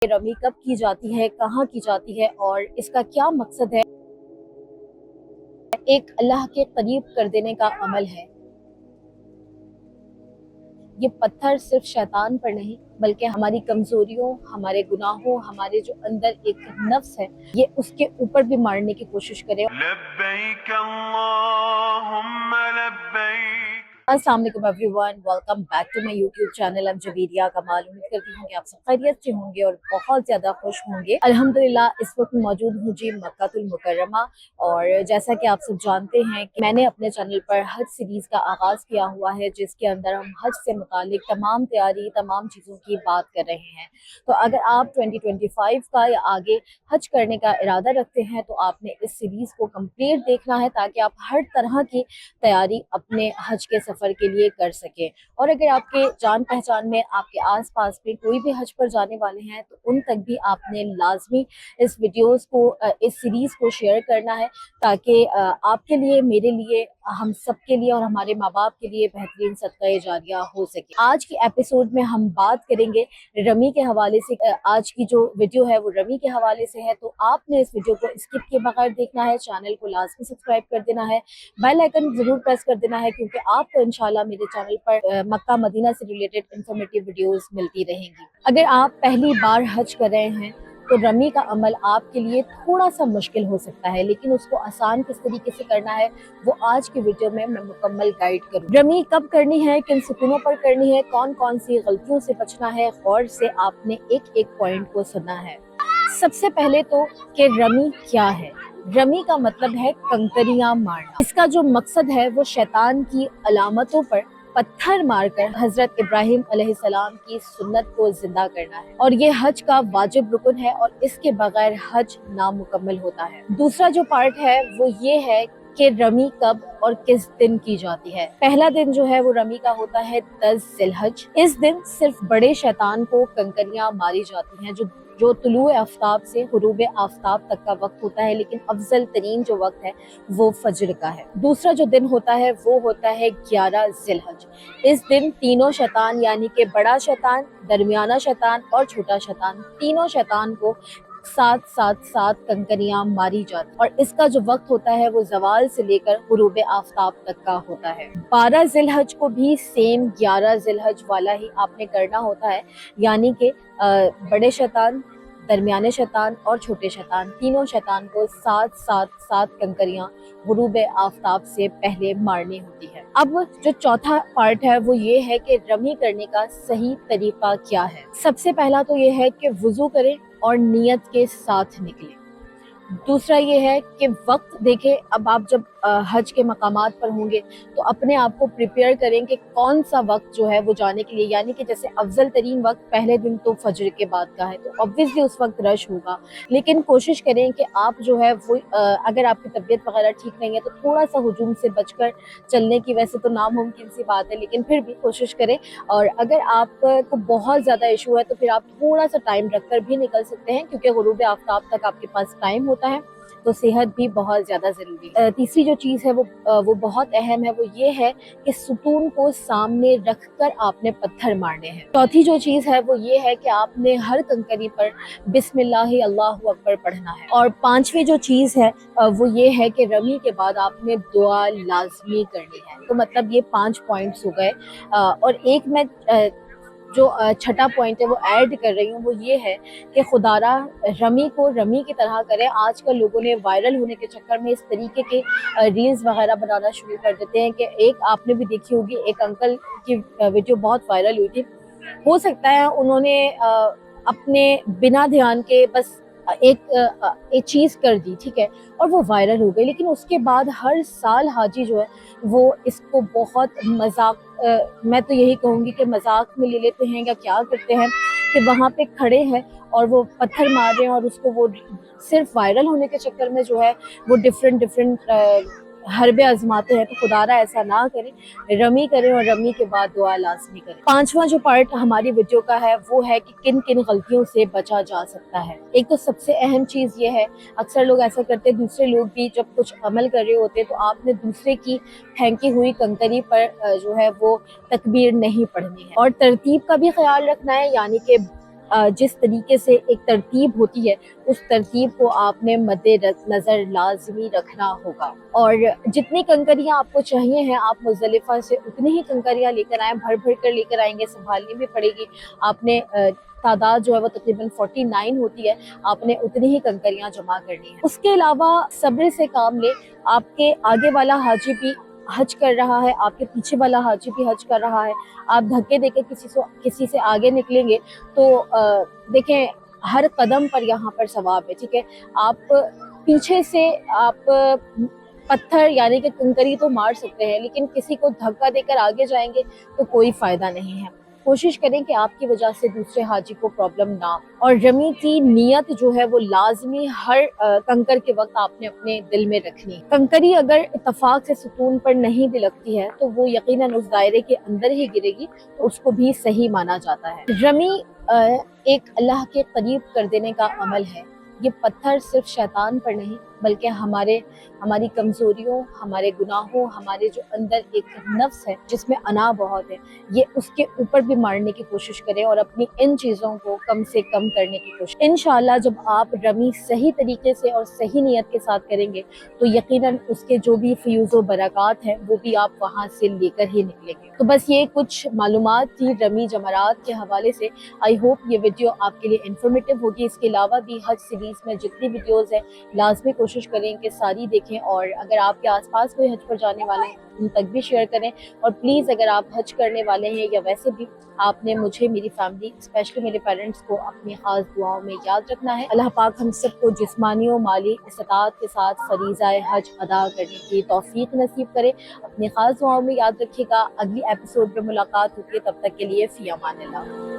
Rummy कब की जाती है, कहाँ की जाती है और इसका क्या मकसद है। एक अल्लाह के करीब कर देने का अमल है। ये पत्थर सिर्फ शैतान पर नहीं बल्कि हमारी कमजोरियों, हमारे गुनाहों, हमारे जो अंदर एक नफ्स है, ये उसके ऊपर भी मारने की कोशिश करे। लब्बैक अल्लाहुम्मा लब्बैक। अस्सलाम वालेकुम everyone, welcome back to my YouTube channel. अब जबीरिया कमाल। उम्मीद करती हूँ कि आप सब खैरियत से होंगे और बहुत ज़्यादा खुश होंगे। अल्हम्दुलिल्लाह इस वक्त मौजूद हूँ जी मक्कातुल मुकर्रमा। और जैसा कि आप सब जानते हैं कि मैंने अपने चैनल पर हज सीरीज़ का आगाज़ किया हुआ है, जिसके अंदर हम हज से मुतालिक तमाम तैयारी, तमाम चीज़ों की बात कर रहे हैं। तो अगर आप 2025 का या आगे हज करने का इरादा रखते हैं तो आपने इस सीरीज़ को कंप्लीट देखना है, ताकि आप हर तरह की तैयारी अपने हज के सफ़र के लिए कर सके। और अगर आपके जान पहचान में, आपके आसपास में कोई भी हज पर जाने वाले हैं तो उन तक भी आपने लाजमी इस वीडियोस को, इस सीरीज़ को शेयर करना है, ताकि आपके लिए, मेरे लिए, हम सब के लिए और हमारे माँ बाप के लिए बेहतरीन सदका जारिया हो सके। आज की एपिसोड में हम बात करेंगे रमी के हवाले से। आज की जो वीडियो है वो रमी के हवाले से है, तो आपने इस वीडियो को स्किप किए बगैर देखना है। चैनल को लाजमी सब्सक्राइब कर देना है, बेल आइकन जरूर प्रेस कर देना है, क्योंकि आपको इंशाल्लाह मेरे चैनल पर मक्का मदीना से रिलेटेड इंफॉर्मेटिव वीडियोस मिलती रहेंगी। अगर आप पहली बार हज कर रहे हैं तो रमी का अमल आपके लिए थोड़ा सा मुश्किल हो सकता है, लेकिन उसको आसान किस तरीके से करना है वो आज की वीडियो में मैं मुकम्मल गाइड करूँ। रमी कब करनी है, किन सुकूनों पर करनी है, कौन कौन सी गलतियों से बचना है, गौर से आपने एक एक पॉइंट को सुनना है। सबसे पहले तो कि रमी क्या है। रमी का मतलब है कंकरियां मारना। इसका जो मकसद है वो शैतान की अलामतों पर पत्थर मारकर हजरत इब्राहिम अलैहिस्सलाम की सुन्नत को जिंदा करना है, और ये हज का वाजिब रुकन है और इसके बगैर हज नामुकम्मल होता है। दूसरा जो पार्ट है वो ये है कि रमी कब और किस दिन की जाती है। पहला दिन जो है वो रमी का होता है 10 जिलहज। इस दिन सिर्फ बड़े शैतान को कंकरियां मारी जाती हैं, जो तुलुए आफ्ताब से गुरूब आफ्ताब तक का वक्त होता है, लेकिन अफजल तरीन जो वक्त है वो फजर का है। दूसरा जो दिन होता है वो होता है 11 जिलहज। इस दिन तीनों शैतान, यानी कि बड़ा शैतान, दरमियाना शैतान और छोटा शैतान, तीनों शैतान को साथ साथ साथ कंकरियां मारी जाती, और इसका जो वक्त होता है वो जवाल से लेकर गुरूब आफ्ताब तक का होता है। 12 जिलहज को भी सेम 11 जिलहज वाला ही आपने करना होता है, यानी कि बड़े शैतान, दरमियाने शैतान और छोटे शैतान, तीनों शैतान को साथ साथ साथ कंकरियां गुरूब आफ्ताब से पहले मारनी होती है। अब जो चौथा पार्ट है वो ये है कि रमी करने का सही तरीका क्या है। सबसे पहला तो ये है कि वुजू करें और नियत के साथ निकलें। दूसरा ये है कि वक्त देखें। अब आप जब हज के मकामात पर होंगे तो अपने आप को प्रिपेयर करें कि कौन सा वक्त जो है वो जाने के लिए, यानी कि जैसे अफजल तरीन वक्त पहले दिन तो फजर के बाद का है, तो ऑब्वियसली उस वक्त रश होगा, लेकिन कोशिश करें कि आप जो है वो अगर आपकी तबीयत वगैरह ठीक नहीं है तो थोड़ा सा हुजूम से बचकर चलने की, वैसे तो नामुमकिन सी बात है लेकिन फिर भी कोशिश करें। और अगर आपको बहुत ज़्यादा इशू है तो फिर आप थोड़ा सा टाइम रखकर भी निकल सकते हैं, क्योंकि गुरूब आफ्ताब तक आपके पास टाइम होता है, तो सेहत भी बहुत ज़्यादा ज़रूरी है। तीसरी जो चीज़ है वो बहुत अहम है, वो ये है कि सुतून को सामने रखकर आपने पत्थर मारने हैं। चौथी जो चीज़ है वो ये है कि आपने हर कंकरी पर बिस्मिल्लाह अल्लाहु अकबर पढ़ना है। और पांचवी जो चीज़ है वो ये है कि रमी के बाद आपने दुआ लाजमी करनी है। तो मतलब ये 5 पॉइंट्स हो गए। और एक मैं जो छठा पॉइंट है वो ऐड कर रही हूँ, वो ये है कि खुदारा रमी को रमी की तरह करें। आजकल लोगों ने वायरल होने के चक्कर में इस तरीके के रील्स वगैरह बनाना शुरू कर देते हैं कि एक आपने भी देखी होगी, एक अंकल की वीडियो बहुत वायरल हुई थी। हो सकता है उन्होंने अपने बिना ध्यान के बस एक चीज़ कर दी, ठीक है, और वो वायरल हो गई, लेकिन उसके बाद हर साल हाजी जो है वो इसको बहुत मजाक, मैं तो यही कहूँगी कि मजाक में ले लेते हैं या क्या करते हैं कि वहाँ पे खड़े हैं और वो पत्थर मार रहे हैं, और उसको वो सिर्फ वायरल होने के चक्कर में जो है वो डिफरेंट हरबे आजमाते हैं। तो खुदारा ऐसा ना करें, रमी करें और रमी के बाद दुआ लाजमी करें। पांचवा जो पार्ट हमारी वीडियो का है वो है कि किन किन गलतियों से बचा जा सकता है। एक तो सबसे अहम चीज़ ये है, अक्सर लोग ऐसा करते हैं, दूसरे लोग भी जब कुछ अमल कर रहे होते हैं तो आपने दूसरे की फेंकी हुई कंकरी पर जो है वो तकबीर नहीं पढ़नी है। और तरतीब का भी ख्याल रखना है, यानी कि जिस तरीके से एक तरतीब होती है उस तरतीब को आपने मद्दे नज़र लाजमी रखना होगा। और जितनी कंकरियाँ आपको चाहिए हैं आप मुज़दलिफ़ा से उतनी ही कंकरियाँ लेकर आएँ, भर भर कर लेकर आएंगे, संभालनी भी पड़ेगी। आपने तादाद जो है वो तकरीबन 49 होती है, आपने उतनी ही कंकरियाँ जमा करनी है। उसके अलावा सब्र से काम ले। आपके आगे वाला हाजी भी हज कर रहा है, आपके पीछे वाला हाजी भी हज कर रहा है, आप धक्के देके किसी से आगे निकलेंगे तो देखें हर कदम पर यहाँ पर सवाब है, ठीक है। आप पीछे से आप पत्थर यानी कि कंकरी तो मार सकते हैं, लेकिन किसी को धक्का देकर आगे जाएंगे तो कोई फायदा नहीं है। कोशिश करें कि आपकी वजह से दूसरे हाजी को प्रॉब्लम ना हो। और रमी की नियत जो है वो लाजमी हर कंकर के वक्त आपने अपने दिल में रखनी है। कंकरी अगर इत्तफाक से सुतून पर नहीं भी लगती है तो वो यकीनन उस दायरे के अंदर ही गिरेगी, तो उसको भी सही माना जाता है। रमी एक अल्लाह के करीब कर देने का अमल है। ये पत्थर सिर्फ शैतान पर नहीं बल्कि हमारी कमजोरियों, हमारे गुनाहों, हमारे जो अंदर एक नफ्स है जिसमें अना बहुत है, ये उसके ऊपर भी मारने की कोशिश करें और अपनी इन चीज़ों को कम से कम करने की कोशिश। इंशाअल्लाह जब आप रमी सही तरीके से और सही नियत के साथ करेंगे तो यकीनन उसके जो भी फ्यूज़ व बरक़ात हैं वो भी आप वहाँ से लेकर ही निकलेंगे। तो बस ये कुछ मालूमात थी रमी जमरात के हवाले से। आई होप ये वीडियो आपके लिए इन्फॉर्मेटिव होगी। इसके अलावा भी हज सीरीज़ में जितनी वीडियोज़ हैं लाजमी कोशिश करें कि सारी देखें, और अगर आपके आसपास कोई हज पर जाने वाले हैं उन तक भी शेयर करें। और प्लीज़ अगर आप हज करने वाले हैं या वैसे भी आपने मुझे, मेरी फैमिली, स्पेशली मेरे पेरेंट्स को अपनी खास दुआओं में याद रखना है। अल्लाह पाक हम सबको जिस्मानी और माली इस्तात के साथ फरीज़ाए हज अदा करने की तौफीक नसीब करे। अपनी खास दुआओं में याद रखिएगा। अगली एपिसोड में मुलाकात होती है, तब तक के लिए फ़ी अमान अल्लाह।